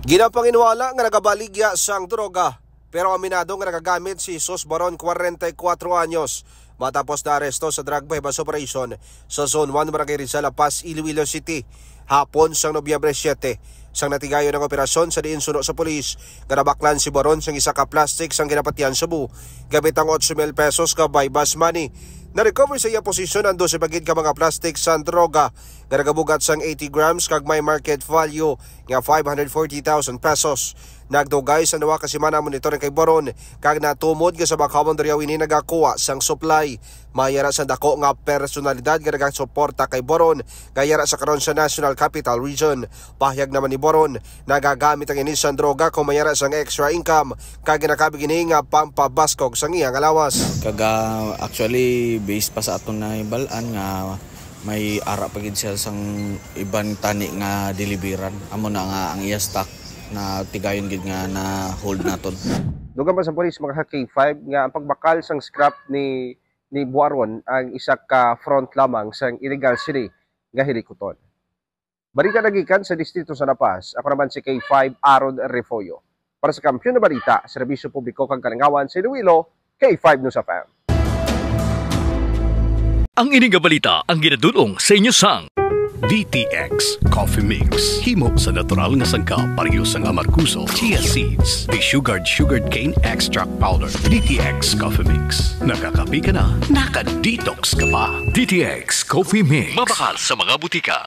Ginapanginwala nga nagabaligya sang droga pero aminado nga nagagamit si Jesus Baron 44 anyos matapos na aresto sa drug bypass operation sa Zone 1 Barangay Rizal, La Paz, Iloilo City hapon sang Nobyembre 7. Sang natigayo ng operasyon sa diin suno sa pulis, ganabaklan si Baron sang isa ka plastic sang ginapatian Cebu gamit ang 8,000 pesos ka bypass money. Na-recover sa iya posisyon ando sa bagid ka mga plastic sa droga nga nagabugat sang 80 grams kag may market value nga 540,000 pesos. Nagdugay sa nawa kasimana monitoring kay Baron kag natumod nga sa bakawon diriyaw ini nagakuha sang supply. Mayara sa dako nga personalidad nga nagasuporta kay Baron gayara sa karon sa National Capital Region. Pahayag naman ni Baron nagagamit ang ini sang droga kung mayara sang extra income kag ginakabig ini nga pampabaskog sang iyang alawas. Kaga actually based pa sa aton na ibalaan nga may ara pagid siya sang ibang tani nga deliveran amo na nga ang iya stock na tigayon gid nga na hold naton. Dugang pa sa pulis mga K5 nga ang pagbakal sang scrap ni Baron ang isa ka front lamang sang illegal city nga hilikuton. Balita nagikan sa distrito sa La Paz. Ako naman si K5 Aaron Refollo. Para sa Kampiyon na Balita, Serbisyo Publiko kang Kalingawan sa Iloilo, K5 News FM. Ang ining balita ang ginadulong sa inyo sang DTX Coffee Mix. Himo sa natural nga sangka pareho sang amarkuso, chia seeds, sugared cane extract powder. DTX Coffee Mix. Nakakapi ka na, naka-detox ka pa. DTX Coffee Mix. Mabakal sa mga butika.